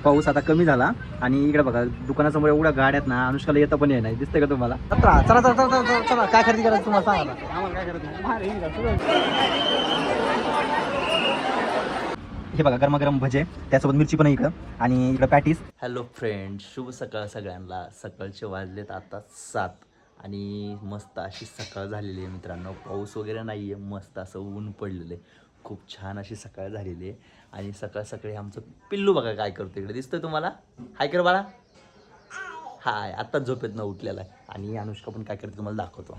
पाऊस आता कमी झाला आणि इकडे बघा दुकानासमोर एवढ्या गाड्यात ना अनुष्काला येतं पण नाही दिसतंय का तुम्हाला. चला चला चला चला चला चला काय खरेदी करायचं तुम्हाला सांगा आता. आम्हाला काय करायचं हे बघा गरमागरम भजे त्यासोबत मिरची पण आहे इकडं आणि इकडं पॅटीस. हॅलो फ्रेंड, शुभ सकाळ सगळ्यांना. सकाळचे वाजलेत आता 7 आणि मस्त अशी सकाळ झालेली आहे मित्रांनो. पाऊस वगैरे नाही आहे, मस्त असं ऊन पडलेलं आहे. खूप छान अशी सकाळ झालेली आहे आणि सकाळ सकाळी आमचं पिल्लू बघा काय करतो इकडे दिसतोय तुम्हाला. हाय कर बाळा. हाय, आत्ताच झोपेत न उठलेला आहे आणि अनुष्का पण काय करते तुम्हाला दाखवतो.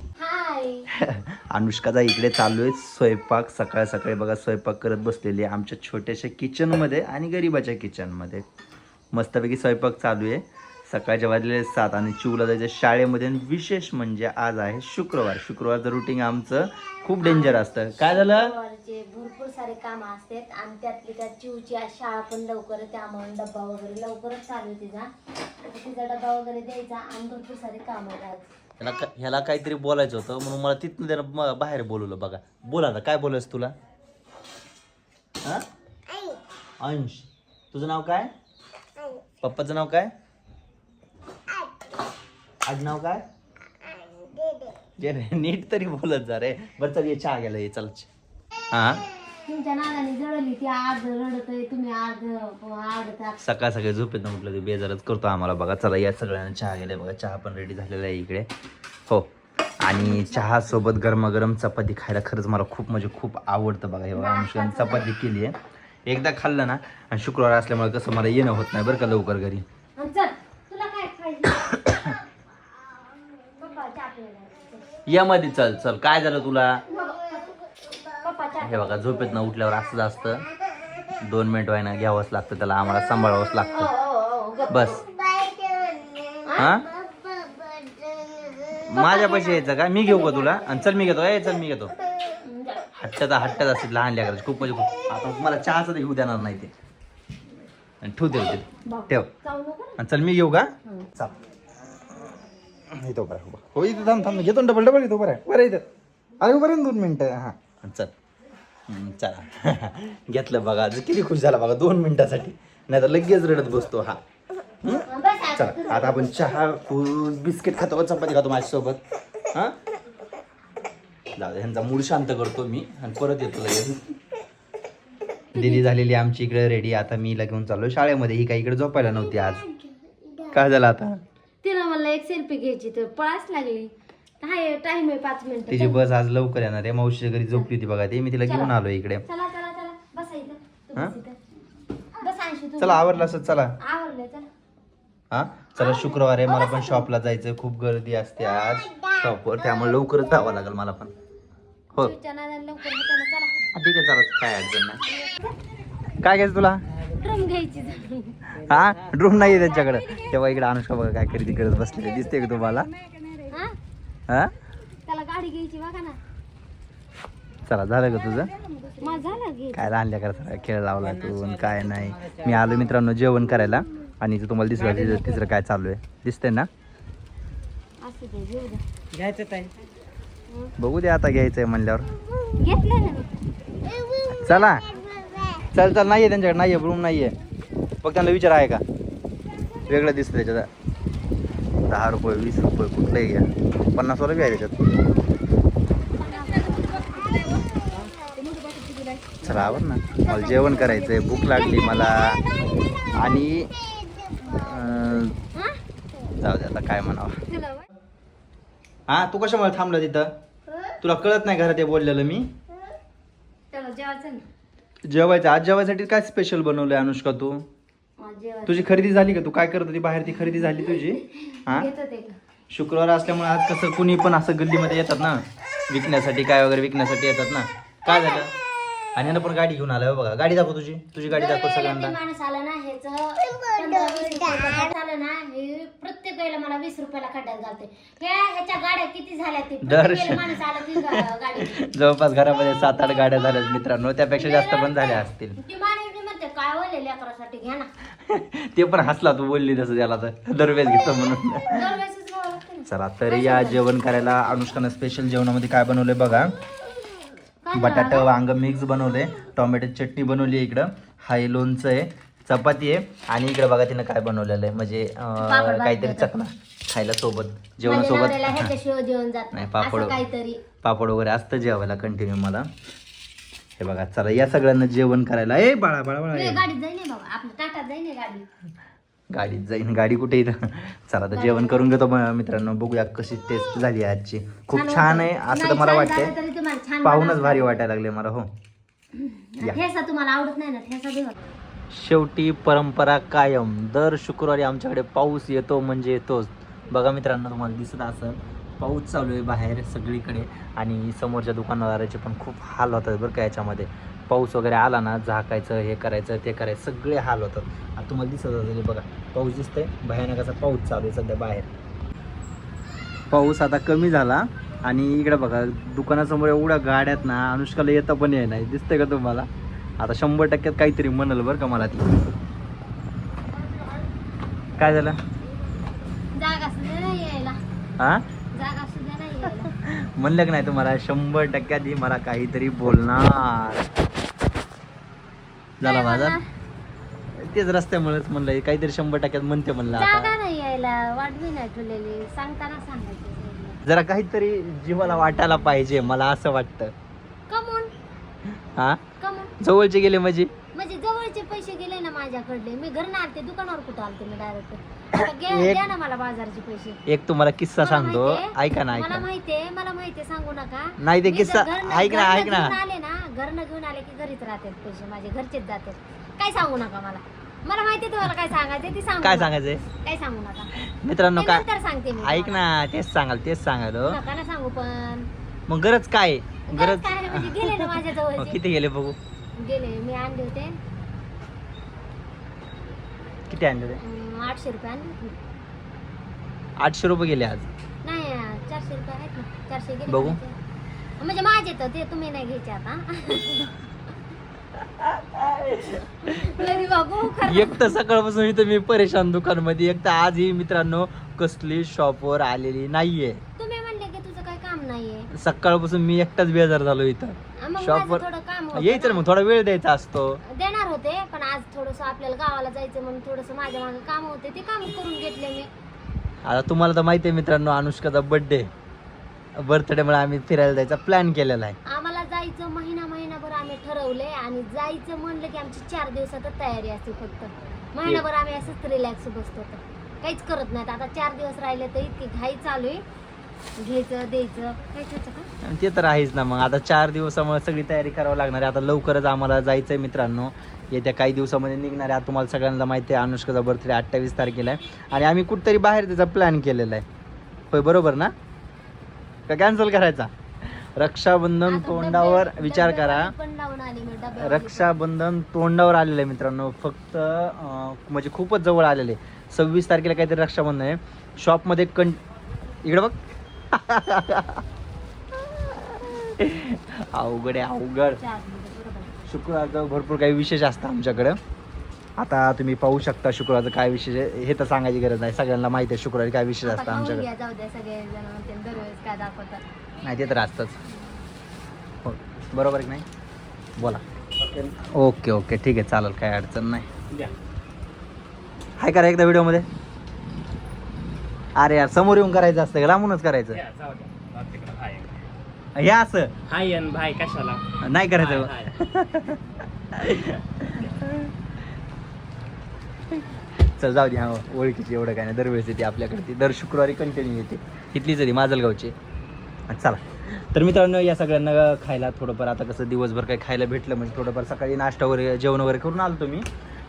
अनुष्काचा इकडे चालू आहे स्वयंपाक. सकाळ सकाळी बघा स्वयंपाक करत बसलेली आहे आमच्या छोट्याशा किचनमध्ये आणि गरीबाच्या किचनमध्ये. मस्तपैकी स्वयंपाक चालू आहे. सकाळच्या वाजलेले 7 आणि चिवला जायचं शाळेमध्ये. विशेष म्हणजे आज आहे शुक्रवार. शुक्रवारचं रुटीन आमचं खूप डेंजर असतं. काय झालं, भरपूर सारे काम असतात आणि त्यातली त्यात चिवची आज शाळा पण लवकर आहे, त्यामुळे डब्बा वगैरे लवकरच चालू आहे तिचा डब्बा वगैरे द्यायचा आणि भरपूर सारे काम आहेत आज. ह्याला काहीतरी बोलायचं होतं म्हणून मला तिथनं त्यानं बाहेर बोलवलं. बघा बोला ना, काय बोलायचं तुला. हा अंश, तुझं नाव काय, पप्पाचं नाव काय, आज नाव काय, जे नीट तरी बोलत जा रे. बरं चल ये चहा गेला ये चल. हा तुमच्या नानाने जळली ती अर्ध रडतय, तुम्ही अर्ध सकाळ सकाळी झोपेत न म्हटलं ते बेजारच करतो आम्हाला. बघा चला या सगळ्यांना चहा गेलाय. बघा चहा पण रेडी झालेला आहे इकडे. हो, आणि चहा सोबत गरमागरम चपाती खायला खरंच मला खूप म्हणजे खूप आवडतं. बघा हे बघा अनुष्काने चपाती केली आहे. एकदा खाल्लं ना, आणि शुक्रवार असल्यामुळे कसं मला येणं होत नाही बरं का लवकर घरी. तुला काय खायचं या मध्ये चल चल. काय झालं तुला. हे बघा झोपेत न उठल्यावर असंच असतं. 2 मिनिट व्हायना घ्यावंच लागतं त्याला, आम्हाला सांभाळावंच लागतं बस. हा माझ्या पैसे यायचं का, मी घेऊ का तुला. आणि चल मी घेतो, चल मी घेतो. हट्टच असते लहान लेकराचे खूप म्हणजे खूप. आता मला चहाचं घेऊ देणार नाही ते. ठेव आणि चल मी घेऊ का. चाल इथं बरं हो, इथं थांब घेतो डबल डबल येतो. बरं इथं अरे बरं 2 मिनिटं. हां चल चला घेतलं. बघा आज किती खुश झाला बघा 2 मिनिटासाठी, नाही तर लगेच रडत बसतो. हा चला आता आपण चहा बिस्किट खातो, चपाती खातो माझ्यासोबत. हां जाऊ दे, ह्यांचा मूड शांत करतो मी आणि परत येतो लगेच. दिदी झालेली आमची इकडे रेडी. आता मी घेऊन चाललो शाळेमध्ये. ही काही इकडे झोपायला नव्हती आज. काय झालं आता, तिला मला एक सेल्फी घ्यायची तर पळाच लागली. हाय टाइम आहे 5 मिनिटं. तिची बस आज लवकर येणार आहे. मावशीच्या घरी झोपली होती बघा ती, मी तिला घेऊन आलो इकडे. चला चला चला बसा इथं. तू बस इथं. बस आणशी तू. चला आवरलं असं चला. आवरलं चला. हा चला शुक्रवार आहे, मला पण शॉपला जायचं. खूप गर्दी असते आज शॉपवर, त्यामुळे लवकरच जावं लागेल मला पण. हो चिवच्या नानाला लवकर होतं ना, चला. ठीक आहे चला, काय अडचण नाही. काय घ्यायचं तुला. ड्रम घ्यायची. हा ड्रूम नाही आहे त्यांच्याकडे. तेव्हा इकडे अनुष्का बघा काय खरेदी करत बसलेली दिसते का तुम्हाला. हा हा त्याला गाडी घ्यायची बघा ना. चला झालं का तुझं. माझा झाला काय लहानल्या करता खेळ लावला तू काय नाही. मी आलो मित्रांनो जेवण करायला आणि इथं तुम्हाला दिसलं तिसरं काय चालू आहे दिसतंय ना. असं ते घेऊ द्या. घ्यायचं ताई. बघू दे आता घ्यायचंय म्हणल्यावर. घेतलं ना. चला चल चल. नाहीये त्यांच्याकडे, नाहीये रूम नाहीये. बघ त्यांना विचार आहे का, वेगळं दिसतं त्याच्यात. 10 रुपये 20 रुपये कुठलंही घ्या, 50 वाला बी आहे त्याच्यात. चला आवर ना, मला जेवण करायचंय, भूक लागली मला. आणि जाऊ दे आता काय म्हणावं. हा तू कशामुळे थांबला तिथं, तुला कळत नाही घरात हे बोललेलं मी. चला जेवायचं ना. जेवायचं आज. जेवायसाठी काय स्पेशल बनवलंय अनुष्का तू. तुझी खरेदी झाली का, तू काय करत होती बाहेर, ती खरेदी झाली तुझी. हा शुक्रवार असल्यामुळे आज कसं कुणी पण असं गल्लीमध्ये येतात ना विकण्यासाठी, काय वगैरे विकण्यासाठी येतात ना. काय झालं आणि ह्यानं पण गाडी घेऊन आलाय बघा. गाडी दाखव तुझी गाडी दाखव सगळ्यांना. माणूस आला ना ह्याचं 15-20 रुपये झालं ना, हे प्रत्येक वेळेला मला 20 रुपयाला खड्ड्यात घालते. ह्याच्या गाड्या किती झाल्या ते माणूस आला ती गाडी. जवळपास घरामध्ये 7-8 गाड्या झाल्यात मित्रांनो, त्यापेक्षा जास्त पण झाल्या असतील. ती माणूस म्हणते काय बोलले लेकरासाठी घ्या ना. ते पण हसला तू बोलली तसं त्याला, तर दरवेळेस घेतो म्हणून. चला तर या जेवण करायला. अनुष्कानं स्पेशल जेवणामध्ये काय बनवलंय बघा. बटाटा वांग मिक्स बनवले, टोमॅटो चटणी बनवली इकडं, हाय लोणचं आहे, चपाती आहे आणि इकडे बघा तिनं काय बनवलेलं आहे म्हणजे काहीतरी चकना खायला सोबत जेवणासोबत ह्याच्याशिवाय जेवण जात नाही, नाही पापड. असं काहीतरी. पापड वगैरे असतं जेवायला कंटिन्यू मला. हे बघा चला या सगळ्यांना जेवण करायला. ए बाळा बाळा बाळा ए, ये. गाडीत जाईन हे बाबा, आपल्या टाटात जाईन हे गाडी. गाडीत जाईन. गाडी कुठे इथं. चला तर जेवण करून घेतो मित्रांनो. बघूया कशी टेस्ट झाली आहे आजची. खूप छान आहे असं तर नाही, मला छान झालं वाटतंय. तरी तुम्हाला छान पाहूनच बनवलं. भारी वाटायला लागले मला. हो या. ठेसा तुम्हाला आवडत नाही ना, ठेसा देवा. शेवटी परंपरा कायम. दर शुक्रवारी आमच्याकडे पाऊस येतो म्हणजे येतोच. बघा मित्रांनो तुम्हाला दिसत असेल पाऊस चालू आहे बाहेर सगळीकडे आणि समोरच्या दुकानदाराचे पण खूप हाल होतात बरं का याच्यामध्ये. पाऊस वगैरे आला ना झाकायचं हे करायचं ते करायचं सगळे हाल होतात. आता तुम्हाला दिसत असेल बघा पाऊस दिसतंय भयानक असा पाऊस चालू आहे सध्या बाहेर. पाऊस आता कमी झाला आणि इकडे बघा दुकानासमोर एवढ्या गाड्यात ना अनुष्काला येतं पण ये नाही दिसतंय का तुम्हाला. आता 100% काहीतरी म्हणल बरं का मला ती. काय झालं जागा सुद्धा नाही यायला, हा जागा सुद्धा नाही यायला. म्हणलं की नाही तुम्हाला 100% ही मला काहीतरी बोलणार. झाला माझा तेच रस्त्यामुळेच म्हणलं काहीतरी 100% म्हणते म्हणलं. जागा आता नाही यायला, वाटवी नाही ठेवलेली, सांगताना सांगायचं. जरा काहीतरी जीवाला वाटायला पाहिजे मला असं वाटतं. कमून हा कमून जवळचे गेले म्हणजे जवळचे पैसे गेले ना माझ्याकडले. मी घरनं आलते, दुकानावर कुठं आलते मी डायरेक्ट. एक- द्या ना मला बाजारचे पैसे. एक तुम्हाला किस्सा मला सांगतो. माहितीये, ऐका ना मला ऐका. माहितीये सांगू नका. नाही ते मी किस्सा जर घरनं- ऐक ना घरनं ऐक ना. घेऊन आले ना, घरनं घेऊन आले की घरीच राहतात पैसे माझे, घरचेच जातात. काय सांगू नका मला. मला माहितीये तुम्हाला काय सांगायचं ते सांगू काय नका. सांगायचंय काय सांगू नका. मित्रांनो ते काय नंतर सांगते मी ऐक तुम्हाला. ना तेच सांगाल नका ना सांगू पण. मग गरज काय गरज काय नाही म्हणजे गेले ना माझ्या मग जवळचे. किती गेले बघू गेले मी आणले होते किती आणले ते? 800 रुपये आणले होते. 800 रुपये गेले आज. नाही 400 रुपये आहेत ना, 400 गेले बघू. माझे. म्हणजे माझे तर ते तुम्ही नाही घ्यायचे आता. तरी बघू खरं. एक तर सकाळपासून इथं मी परेशान दुकानमध्ये. एक तर आज ही मित्रांनो कसली शॉपवर आलेली नाहीये. तुम्ही म्हणले की तुझं काही काम नाहीये. सकाळपासून मी एकटाच बेजार झालो इथं मग शॉपवर. माझं थोडं काम होतं यायचं ना ना. मग थोडा वेळ द्यायचा असतो. देणार होते पण आज थोडस आपल्याला गावाला जायचं म्हणून थोडस माझ्या मागे काम होते, ते काम करून घेतले मी. आता तुम्हाला तर माहिती आहे मित्रांनो अनुष्काचा बर्थडेमुळे आम्ही फिरायला जायचा प्लॅन केलेला आहे. आम्हाला जायचं महिनाभर आम्ही ठरवले आणि जायचं म्हणलं की आमची 4 दिवसातच तयारी असते. फक्त महिनाभर आम्ही असंच रिलॅक्स बसतो, काहीच करत नाहीत. आता 4 दिवस राहिले तर इतकी घाई चालू आहे, घ्यायचं द्यायचं काय करायचं का. आणि ते तर आहेच ना. मग आता 4 दिवसामुळे सगळी तयारी करावी लागणार आहे. आता लवकरच आम्हाला जायचं आहे मित्रांनो. येत्या काही दिवसामध्ये निघणार आहे. आता तुम्हाला सगळ्यांना माहिती आहे अनुष्काचा बर्थडे 28 तारखेला आहे आणि आम्ही कुठेतरी बाहेर त्याचा प्लॅन केलेला आहे. होय बरोबर ना का कॅन्सल करायचा. रक्षाबंधन आता तोंडावर डबे- विचार डबे करा. वाली पण लावून आली मी डब्यावाली. रक्षाबंधन तोंडावर आलेलं आहे मित्रांनो. फक्त म्हणजे खूपच जवळ आलेले आहे. 26 तारखेला काहीतरी रक्षाबंधन आहे. शॉपमध्ये इकडे बघ. अवघड आहे अवघड. 4 दिवस, बरोबर. शुक्रवारचं भरपूर काही विशेष असतं आमच्याकडं. आता तुम्ही पाहू शकता शुक्रवारचं काय विशेष आहे हे तर सांगायची गरज नाही. सगळ्यांना माहिती आहे शुक्रवारी काय विशेष आता असतं खाऊन आमच्याकडे. घ्या, जाऊ द्या सगळे जण म्हणते दरवेळेस काय दाखवतात. नाही ते तर असतंच. हो बरोबर आहे की नाही बोला. ओके ओके ठीक आहे चालेल काय अडचण नाही. हाय करा एकदा व्हिडिओमध्ये. अरे यार समोर येऊन करायचं असतं का लांबूनच करायचं हे असं हाय भाई कशाला नाही करायचं. चल जाऊ दे. हा ओळखीची एवढं काय नाही. दरवेळेस येते आपल्याकडे ती. दर शुक्रवारी कंटिन्यू येते. इथलीच येते माजलगावची. चला तर मित्रांनो या सगळ्यांना खायला थोडंफार आता कसं दिवसभर काही खायला भेटलं म्हणजे थोडंफार सकाळी नाश्ता वगैरे जेवण वगैरे करून आलो तुम्ही.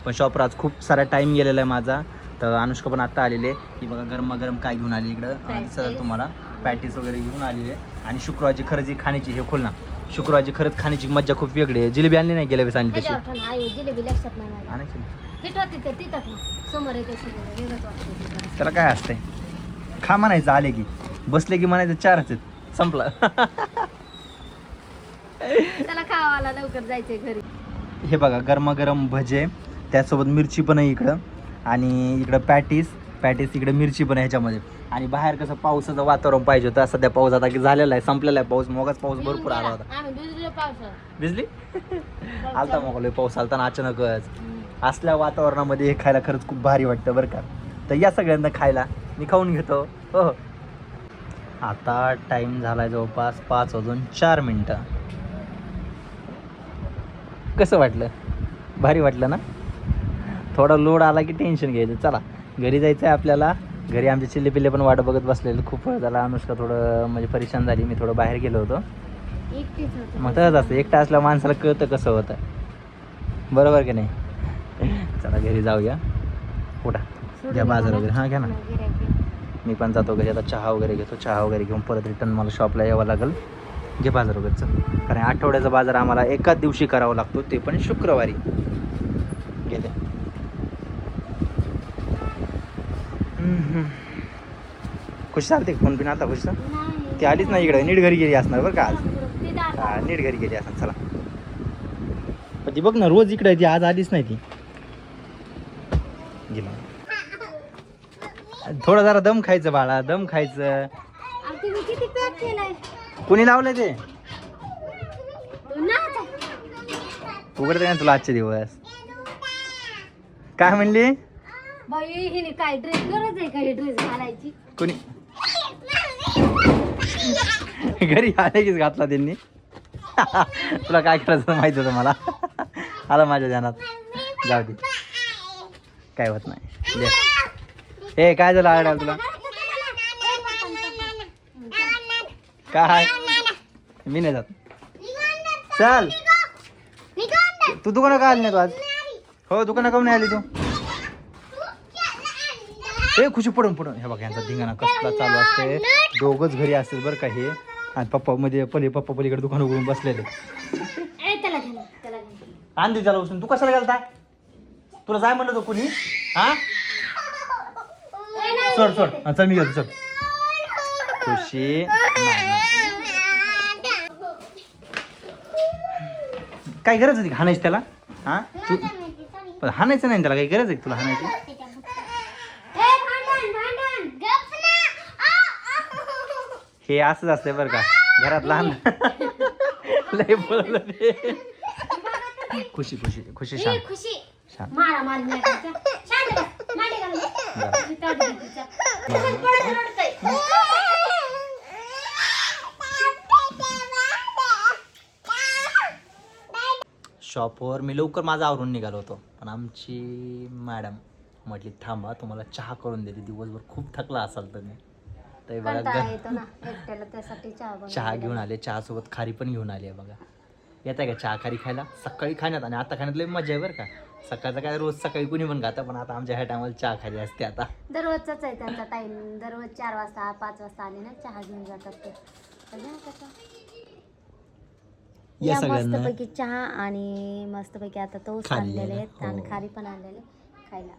पण शॉपवर आज खूप सारा टाईम गेलेला आहे माझा. तर अनुष्का पण आत्ता आलेली आहे. ही बघा गरमागरम काय घेऊन आली इकडं दिसत तुम्हाला. पॅटीस वगैरे घेऊन आलेली आहे. आणि शुक्रवारची खरंच ही खाण्याची हे खोल ना शुक्रवारची खरंच खाण्याची मजा खूप वेगळी आहे. जिलेबी आणली नाही गेल्या वेळेस आणली तशी. त्याच्यावर ठेवून आई जिलेबी लक्षात नाही माझ्या. आणायची ना. तिथं तिथं तिथं ना समोर येते सगळं वेगळंच वाटतं. त्याला काय असतंय खा म्हणायचं आले की बसले की म्हणायचं 4च आहेत संपलं. त्याला खावाला लवकर जायचंय घरी. हे बघा गरमागरम भजे त्यासोबत मिरची पण आहे इकडं. आणि इकडं पॅटीस इकडं मिरची पण आहे ह्याच्यामध्ये. आणि बाहेर कसं पावसाचं वातावरण पाहिजे होतं. सध्या पाऊस आता की झालेला आहे संपलेला आहे पाऊस. मोगाच पाऊस भरपूर आला होता. आम्ही भिजलो पावसात. भिजली आलता मोगलोय पाऊस आलता ना अचानकच. असल्या वातावरणामध्ये हे खायला खरंच खूप भारी वाटतं बरं का. तर या सगळ्यांना खायला मी खाऊन घेतो. हो हो. आता टाईम झाला आहे जवळपास 5:04. कसं वाटलं? भारी वाटलं ना. थोडा लोड आला की टेन्शन घ्यायचं. चला घरी जायचं आहे आपल्याला. घरी आमचे चिल्ले पिल्ले पण वाट बघत बसलेले. खूप वेळ झाला. अनुष्का थोडं म्हणजे परेशान झाली. मी थोडं बाहेर गेलो होतो. एकटीच होते. मग तसंच असतं, एकटा असल्या माणसाला कळतं कसं होतं. बरोबर की नाही. चला घरी जाऊया. कुठं घ्या बाजार वगैरे. हां घ्या ना. मी पण जातो घरी आता. चहा वगैरे घेतो. चहा वगैरे घेऊन परत रिटर्न मला शॉपला यावं लागेल. घे बाजार वगैरेचं. कारण आठवड्याचा बाजार आम्हाला एकाच दिवशी करावा लागतो, ते पण शुक्रवारी. गेले खुश चालते फोन पिन आता. खुश ती आलीच नाही इकडे. नीट घरी गेली असणार बरं का आज. हा नीट घरी गेली असणार. चला पण ती बघ ना रोज इकडे ती आज आलीच नाही. ती गेला. थोडं जरा दम खायचं बाळा. दम खायचं. तुम्ही किती पॅक केलाय? कोणी लावलंय ते? उघडत ना तुला आजचे दिवस. काय म्हणली? बाई हिने काय ड्रेस गरज आहे का हे ड्रेस घालायची? कोणी घरी आले कीच घातला त्यांनी. तुला काय करायचं माहित होतं मला. आला माझ्या ध्यानात. जाऊ दे काय होत नाही. हे काय झालं आडाल तुला? काय मी नाही जात. चल तू दुकानात का आली नाही तू आज? हो दुकानात काऊन नाही आली तू? हे खुशी पडून पडून. हे बघ यांचा धिंगाणा कसला चालू असते. दोघंच घरी असतील बरं का हे. आणि पप्पा मध्ये पप्पा पलीकडे दुकान उघडून बसलेले. आणली त्याला उचलून. तू कशाला गेलता? तुला जाय म्हणलं तो कुणी? हा सोड सोड. चल मी घेतो. चल खुशी काय गरज होती हाणायची त्याला? हा तू पण हाणायचं नाही त्याला. काही गरज आहे तुला हाणायची? हे असंच असतंय बरं का घरात लहान. लय बोललं ते. खुशी खुशी खुशी शांत शांत. शॉपवर मी लवकर माझं आवरून निघालो होतो, पण आमची मॅडम म्हटली थांबा तुम्हाला चहा करून देते. दिवसभर खूप थकला असाल तर. ते बघा चहा घेऊन आले. चहासोबत खारी पण घेऊन आली आहे बघा. येत आहे का चहा खारी खायला? सकाळी खाण्यात आणि आता खाण्यात लई मजा आहे बरं का. सकाळचं काय रोज सकाळी कुणी पण खातं, पण आता आमच्या ह्या टायमाला चहा खारी असते. आता दररोजचाच आहे त्यांचा टाइम. दररोज 4 वाजता 5 वाजता आले ना चहा घेऊन जातात ते. या मस्तपैकी चहा आणि मस्तपैकी आता टोस्ट आणलेले आहेत आणि खारी पण आणलेले खायला.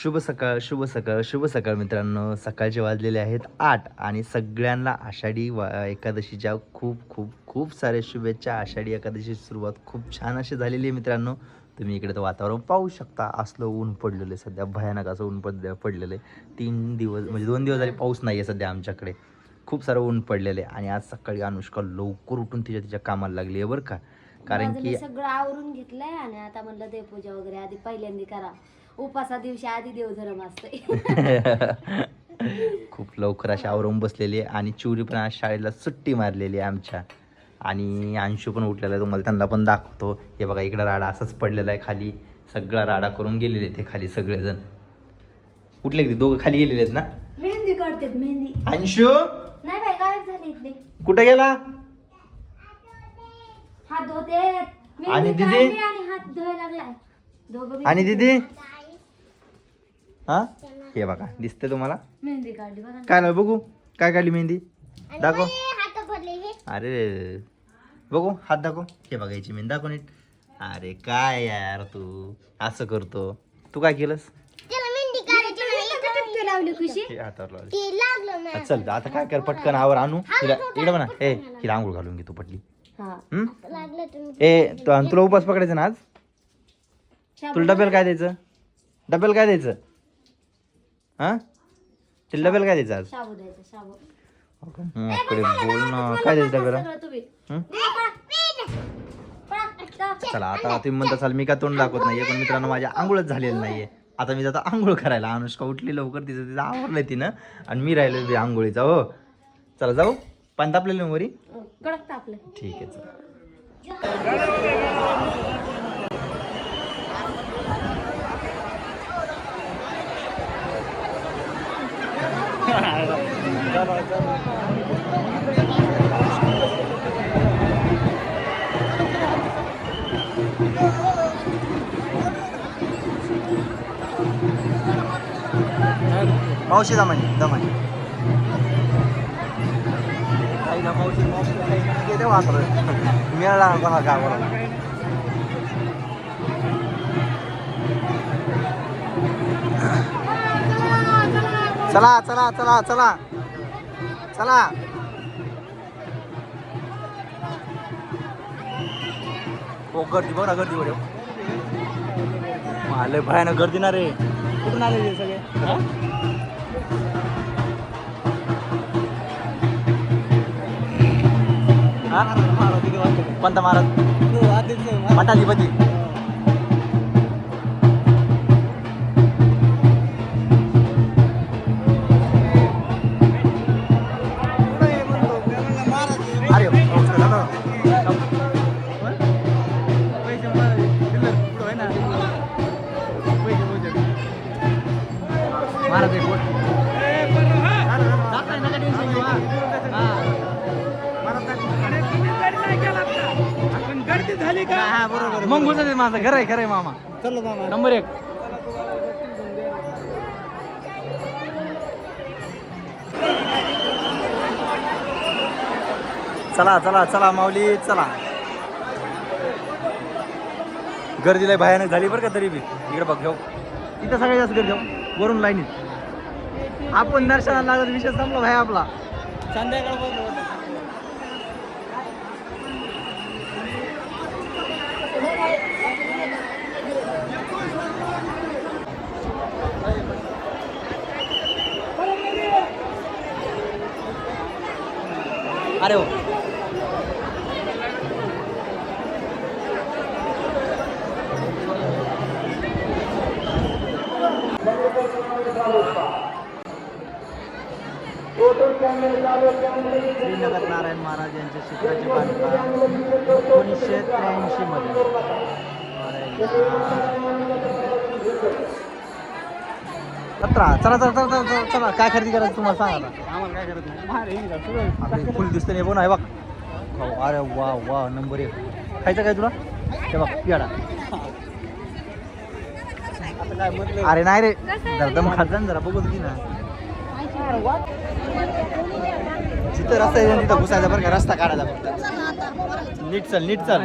शुभ सकाळ शुभ सकाळ शुभ सकाळ मित्रांनो. सकाळचे वाजलेले आहेत 8 आणि सगळ्यांना आषाढी एकादशीच्या खूप खूप खूप साऱ्या शुभेच्छा. आषाढी एकादशीची सुरुवात खूप छान अशी झालेली आहे मित्रांनो. तुम्ही इकडे तर वातावरण पाहू शकता. असलं ऊन पडलेलं आहे सध्या. भयानक असं ऊन पडलेलं आहे. 3 दिवस म्हणजे 2 दिवस झाले पाऊस नाही आहे सध्या आमच्याकडे. खूप सारं ऊन पडलेलं आहे. आणि आज सकाळी अनुष्का लवकर उठून तिच्या कामाला लागली आहे बरं का. कारण की सगळं आवरून घेतलंय आणि आता म्हणलं देवपूजा वगैरे आधी पहिल्यांदा करा. उपासा दिवशी आधी देवधर्म असते. खूप लवकर अशी आवरून बसलेली आहे. आणि चिवरी पण आज शाळेला सुट्टी मारलेली आहे आमच्या. आणि अंशू पण उठलेला आहे. तुम्हाला त्यांना पण दाखवतो. हे बघा इकडं राडा असाच पडलेला आहे खाली. सगळा राडा करून गेलेले ते खाली सगळेजण. उठले की दोघं खाली गेलेले आहेत ना. मेहंदी काढतात मेहंदी. अंशू नाही बाई गायब झाली इथले. कुठे गेला? हात धुते आणि दीदी? आणि हात धुवायला लागलाय दोघं. आणि दीदी हा हे बघा दिसते तुम्हाला मेहंदी काढली बघा. काय नाही बघू काय काढली मेहंदी दाखव. अरे बघू हात दाखव. हे बघायची मेहंदी दाखव नीट. अरे काय यार तू असं करतो. तू काय केलंस? चल आता काय कर पटकन आवर आणू तिला इकडे म्हणा. ए तिला आंघोळ घालून घे तू पटली. ए तुला उपास पकडायचं ना आज. तुला डबेल काय द्यायचं? डबेल काय द्यायचं? हा तिला डबेल काय द्यायचं आज? शाबू द्यायचं शाबू. बोल ना काय द्यायचं डबेला? चला आता तुम्ही म्हणता चाल मी का तोंड दाखवत नाहीये, पण मित्रांनो माझ्या आंघोळच झालेली नाहीये. आता मी जातो आंघोळ करायला. अनुष्का उठली लवकर, तिचं आवरलंय तिनं, आणि मी राहिलो बी आंघोळीचा. हो चला जाऊ. पाणी तापलेलं वरी. कडक तापलं. ठीक आहे चला. मावशी दमानी दमानी काही ना मावशी मावशी काही येते वासर मिळाला कोणा गावाला. चला चला चला चला चला. हो गर्दी बघ ना, गर्दी बघ आले भयानक गर्दी ना रे. कुठून आले हे सगळे? कोणता महाराज? मठाधिपती. अरे महाराज गर्दी झाली का? हा बरोबर मग बोलत माझं घर आहे, खरं आहे मामा. चलो मामा. नंबर 1. चला चला चला माऊली चला. गर्दीला भयानक झाली बरं का. तरी बी इकडे बघ घेऊ, इथं सगळ्यात जास्त गर्दी घेऊ वरून लाईनीत. आपण दर्शनाला लागत, विषय संपला भाई आपला. संध्याकाळ अरे हो श्रीनगर नारायण महाराज यांच्या चित्राचे बांधकाम 1983 मध्ये. चला चला चला चला चला चला. काय खरेदी करायचं तुम्हाला सांगा आता. आम्हाला काय करत आपले फुल दिसतं नाही. बोल आहे बघ. हो अरे वा वा नंबर 1. खायचं काय तुला? ते बघ पियाडा. अरे नाही रे, जरा दम खात जा ना, जरा बघू की ना. जिथं रस्ता आहे तिथं घुसायचा बरं का. रस्ता काढायचा फक्त. नीट चल नीट चल.